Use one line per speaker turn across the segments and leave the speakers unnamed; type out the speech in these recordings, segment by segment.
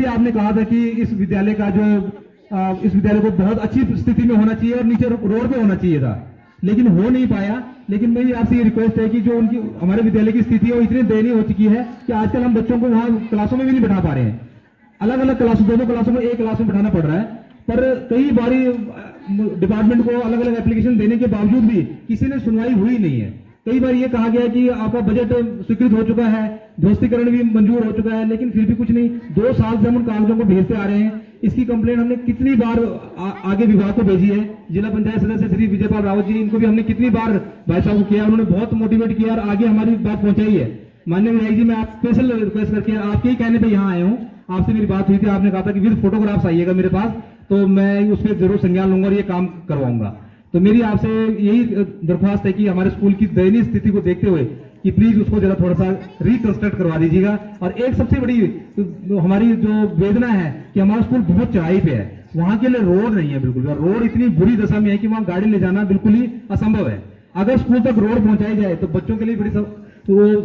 आपने कहा था कि इस विद्यालय को बहुत अच्छी स्थिति में होना चाहिए और नीचे रोड पे होना चाहिए था, लेकिन हो नहीं पाया। लेकिन मेरी आपसे ये रिक्वेस्ट है कि जो उनकी हमारे विद्यालय की स्थिति है वो इतनी दयनीय हो चुकी है कि आजकल हम बच्चों को वहां क्लासों में भी नहीं बैठा पा रहे हैं। अलग अलग क्लासों, दोनों क्लासों में एक क्लास में बैठाना पड़ रहा है। पर कई बारी डिपार्टमेंट को अलग अलग एप्लीकेशन देने के बावजूद भी किसी ने सुनवाई हुई नहीं है। कई बार ये कहा गया कि आपका बजट स्वीकृत हो चुका है, ध्वस्तीकरण भी मंजूर हो चुका है, लेकिन फिर भी कुछ नहीं। 2 साल से हम उन कागजों को भेजते आ रहे हैं। इसकी कंप्लेंट हमने कितनी बार आगे विभाग को भेजी है। जिला पंचायत सदस्य श्री विजयपाल रावत जी, इनको भी हमने कितनी बार भाई साहब को किया, उन्होंने बहुत मोटिवेट किया और आगे हमारी बात पहुंचाई है। माननीय विधायक जी, मैं आप स्पेशल रिक्वेस्ट करके आपके ही कहने पर यहाँ आया हूँ। आपसे मेरी बात हुई थी, आपने कहा था कि विद फोटोग्राफ्स आइएगा मेरे पास, तो मैं उस पर जरूर संज्ञान लूंगा और ये काम करवाऊंगा। तो मेरी आपसे यही दरख्वास्त है कि हमारे स्कूल की दयनीय स्थिति को देखते हुए कि प्लीज उसको जरा थोड़ा सा रिकंस्ट्रक्ट करवा दीजिएगा। और एक सबसे बड़ी हमारी जो वेदना है कि हमारा स्कूल बहुत चढ़ाई पे है, वहां के लिए रोड नहीं है बिल्कुल। रोड इतनी बुरी दशा में है कि वहां गाड़ी ले जाना बिल्कुल ही असंभव है। अगर स्कूल तक रोड पहुंचाई जाए तो बच्चों के लिए बड़ी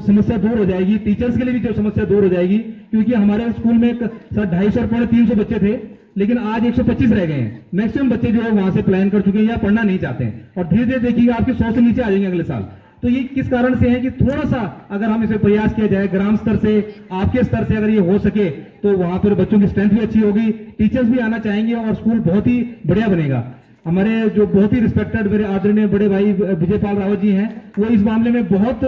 समस्या दूर हो जाएगी, टीचर्स के लिए भी जो समस्या दूर हो जाएगी। क्योंकि हमारे स्कूल में 250 और 350 बच्चे थे, लेकिन आज 125 रह गए हैं। मैक्सिमम बच्चे जो है वहां से प्लान कर चुके हैं या पढ़ना नहीं चाहते हैं, और धीरे धीरे देखिएगा आपके 100 से नीचे आ जाएंगे अगले साल। तो ये किस कारण से है कि थोड़ा सा अगर हम इसे प्रयास किया जाए ग्राम स्तर से, आपके स्तर से, अगर ये हो सके तो वहां पर बच्चों की स्ट्रेंथ भी अच्छी होगी, टीचर्स भी आना चाहेंगे और स्कूल बहुत ही बढ़िया बनेगा। हमारे जो बहुत ही रिस्पेक्टेड मेरे आदरणीय बड़े भाई विजयपाल रावत जी हैं, वो इस मामले में बहुत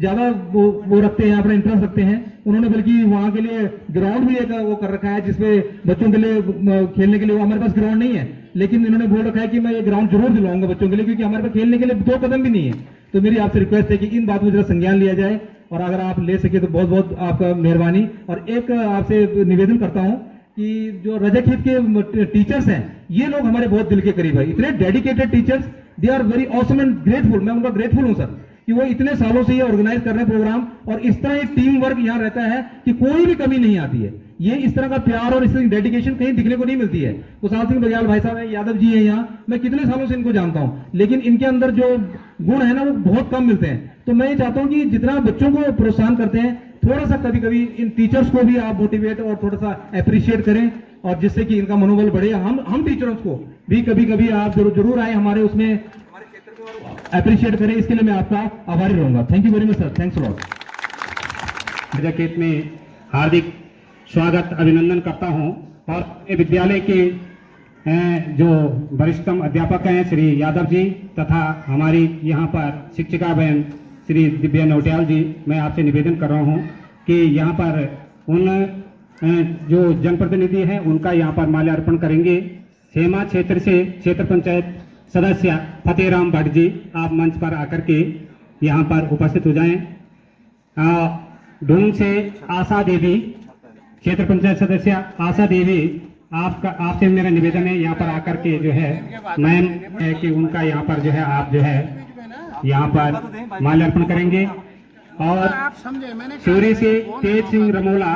ज्यादा वो रखते हैं, अपना इंटरेस्ट रखते हैं। उन्होंने बल्कि वहां के लिए ग्राउंड भी एक वो कर रखा है जिसमें बच्चों के लिए खेलने के लिए, हमारे पास ग्राउंड नहीं है, लेकिन इन्होंने बोल रखा है कि मैं ये ग्राउंड जरूर दिलवाऊंगा बच्चों के लिए, क्योंकि हमारे पास खेलने के लिए 2 कदम भी नहीं है। तो मेरी आपसे रिक्वेस्ट है कि इन बातों में जरा संज्ञान लिया जाए, और अगर आप ले सके तो बहुत बहुत आपका मेहरबानी। और एक आपसे निवेदन करता हूं कि जो रजक हित के टीचर्स हैं, ये लोग हमारे बहुत दिल के करीब है। इतने dedicated teachers, they are very awesome and grateful. मैं उनका ग्रेटफुल हूं सर कि वो इतने सालों से ये ऑर्गेनाइज कर रहे हैं प्रोग्राम, और इस तरह एक टीम वर्क यहाँ रहता है कि कोई भी कमी नहीं आती है। ये इस तरह का प्यार और इस तरह की डेडिकेशन कहीं दिखने को नहीं मिलती है। कुशाल सिंह बघेल भाई साहब है, यादव जी हैं यहाँ, मैं कितने सालों से इनको जानता हूं, लेकिन इनके अंदर जो गुण है ना वो बहुत कम मिलते हैं। तो मैं ये चाहता हूं कि जितना बच्चों को प्रोत्साहन करते हैं, थोड़ा सा कभी कभी इन टीचर्स को भी आप मोटिवेट और थोड़ा सा अप्रिशिएट करें, और जिससे कि इनका मनोबल बढ़े। हम टीचर्स को भी कभी कभी आप जरूर आए हमारे उसमें, हमारे क्षेत्र को अप्रिशिएट करें। इसके लिए मैं आपका आभारी रहूंगा। Thank you very much sir, thanks a lot.
Rajak में हार्दिक स्वागत अभिनंदन करता हूं, और विद्यालय के जो वरिष्ठतम अध्यापक हैं श्री यादव जी, तथा हमारी यहाँ पर शिक्षिका बहन श्री दिव्या नौटियाल जी, मैं आपसे निवेदन कर रहा हूँ कि यहाँ पर उन जो जनप्रतिनिधि हैं उनका यहाँ पर माल्यार्पण करेंगे। सेमा क्षेत्र से क्षेत्र पंचायत सदस्य फतेहराम भट्ट जी, आप मंच पर आकर के यहाँ पर उपस्थित हो जाएं। ढूंढ से आशा देवी, क्षेत्र पंचायत सदस्य आशा देवी, आपसे मेरा निवेदन है यहाँ पर आकर के जो है मैम है कि उनका यहाँ पर जो है आप जो है यहाँ पर माल्यार्पण करेंगे। और शिवरी से तेज सिंह रमोला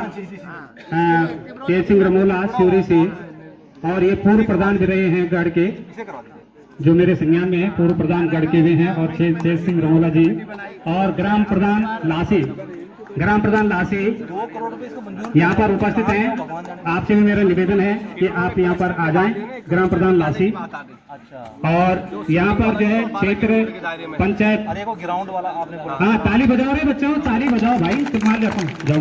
शिवरी से, और ये पूर्व प्रधान भी रहे हैं गढ़ के, जो मेरे संज्ञान में है, पूर्व प्रधान गढ़ के भी हैं, और तेज सिंह रमोला जी, और ग्राम प्रधान लासी 2 करोड़ रुपए यहाँ पर उपस्थित हैं। आपसे भी मेरा निवेदन है कि आप यहाँ पर आ जाएं, ग्राम प्रधान लासी। और यहाँ पर जो है क्षेत्र पंचायत, ग्राउंड वाला आपने बोला, हाँ ताली बजाओ रे बच्चों, ताली बजाओ भाई, तुम्हारे रखो।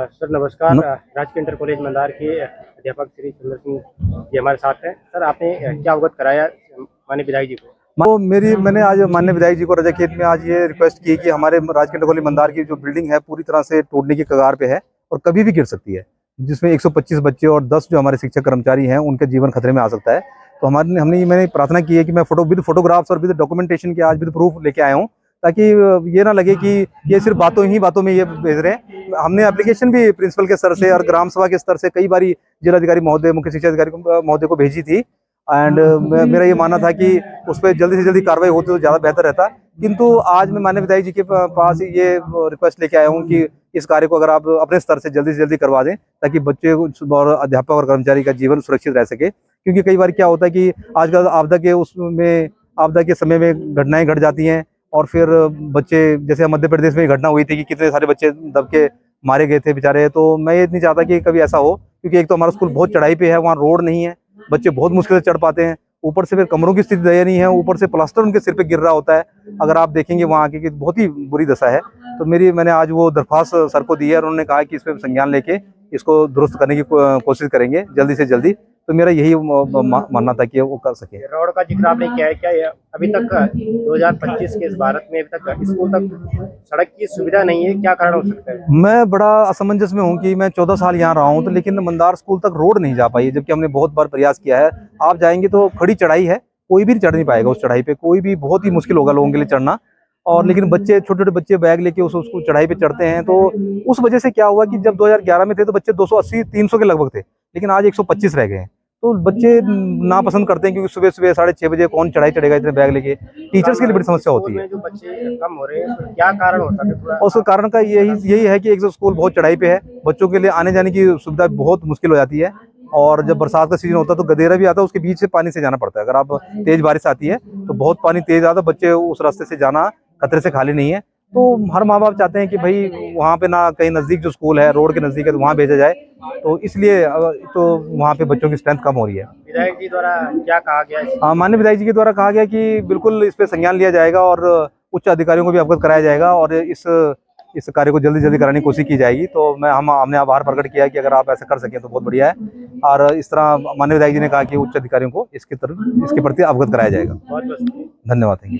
सर नमस्कार, राजकीय इंटर कॉलेज मंदार के अध्यापक श्री चंद्र सिंह जी हमारे साथ हैं। सर आपने क्या अवगत कराया माननीय विधायक जी को?
मैंने आज माननीय विधायक जी को रजक हित में आज ये रिक्वेस्ट की कि हमारे राजकीय इंटर कॉलेज मंदार की जो बिल्डिंग है पूरी तरह से टूटने की कगार पे है और कभी भी गिर सकती है, जिसमें 125 बच्चे और 10 जो हमारे शिक्षक कर्मचारी हैं उनके जीवन खतरे में आ सकता है। तो मैंने प्रार्थना की है कि मैं विद फोटोग्राफ्स और विद डॉक्यूमेंटेशन के आज विद प्रूफ लेके आया हूँ, ताकि ये ना लगे कि ये सिर्फ बातों में ये भेज रहे हैं। हमने एप्लीकेशन भी प्रिंसिपल के स्तर से और ग्राम सभा के स्तर से कई बारी जिलाधिकारी महोदय, मुख्य शिक्षा अधिकारी महोदय को भेजी थी, एंड मेरा ये मानना था कि उस पर जल्दी से जल्दी कार्रवाई होती तो ज़्यादा बेहतर रहता। किंतु आज मैं माननीय विधायक जी के पास ये रिक्वेस्ट लेके आया हूँ कि इस कार्य को अगर आप अपने स्तर से जल्दी करवा दें, ताकि बच्चे और अध्यापक और कर्मचारी का जीवन सुरक्षित रह सके। क्योंकि कई बार क्या होता है कि आजकल आपदा के समय में घटनाएं घट जाती हैं, और फिर बच्चे, जैसे मध्य प्रदेश में घटना हुई थी कि कितने सारे बच्चे दब के मारे गए थे बेचारे। तो मैं ये नहीं चाहता कि कभी ऐसा हो, क्योंकि एक तो हमारा स्कूल बहुत चढ़ाई पे है, वहाँ रोड नहीं है, बच्चे बहुत मुश्किल से चढ़ पाते हैं, ऊपर से फिर कमरों की स्थिति दयनीय है, ऊपर से प्लास्टर उनके सिर पे गिर रहा होता है। अगर आप देखेंगे वहाँ आके कि बहुत ही बुरी दशा है। तो मैंने आज वो दरख्वास्त सर को दी है और उन्होंने कहा कि इस पर संज्ञान लेके इसको दुरुस्त करने की कोशिश करेंगे जल्दी से जल्दी। तो मेरा यही मानना था कि वो कर सके।
रोड का जिक्र आपने किया है, क्या ये अभी तक 2025 के इस भारत में अभी तक स्कूल तक सड़क की सुविधा नहीं है, क्या कारण हो सकता है?
मैं बड़ा असमंजस में हूँ कि मैं 14 साल यहाँ रहा हूँ तो लेकिन मंदार स्कूल तक रोड नहीं जा पाई है, जबकि हमने बहुत बार प्रयास किया है। आप जाएंगे तो खड़ी चढ़ाई है, कोई भी चढ़ नहीं पाएगा उस चढ़ाई पे, कोई भी, बहुत ही मुश्किल होगा लोगों के लिए चढ़ना। और लेकिन बच्चे, छोटे छोटे बच्चे बैग लेके उसको चढ़ाई पे चढ़ते हैं। तो उस वजह से क्या हुआ कि जब 2011 में थे तो बच्चे 280-300 के लगभग थे, लेकिन आज 125 रह गए हैं। तो बच्चे नापसंद करते हैं क्योंकि सुबह सुबह 6:30 बजे कौन चढ़ाई चढ़ेगा इतने बैग लेके। टीचर्स के लिए बड़ी समस्या होती है।
जो बच्चे कम हो रहे हैं उसका क्या कारण होता है?
और उसका कारण का यही है कि एक तो स्कूल बहुत चढ़ाई पे है, बच्चों के लिए आने जाने की सुविधा बहुत मुश्किल हो जाती है। और जब बरसात का सीजन होता है तो गदेरा भी आता है, उसके बीच से पानी से जाना पड़ता है। अगर आप तेज बारिश आती है तो बहुत पानी तेज आता है, बच्चे उस रास्ते से जाना खतरे से खाली नहीं है। तो हर माँ बाप चाहते हैं कि भाई वहाँ पे ना कहीं नज़दीक जो स्कूल है, रोड के नज़दीक है, तो वहाँ भेजा जाए। तो इसलिए तो वहाँ पे बच्चों की स्ट्रेंथ कम हो रही है।
विधायक जी द्वारा क्या कहा गया?
माननीय विधायक जी के द्वारा कहा गया कि बिल्कुल इस पे संज्ञान लिया जाएगा और उच्च अधिकारियों को भी अवगत कराया जाएगा और इस कार्य को जल्दी जल्दी कराने की कोशिश की जाएगी। तो हमने आभार प्रकट किया कि अगर आप ऐसा कर सकें तो बहुत बढ़िया है। और इस तरह माननीय विधायक जी ने कहा कि उच्च अधिकारियों को इसके प्रति अवगत कराया जाएगा।
बहुत बहुत
धन्यवाद।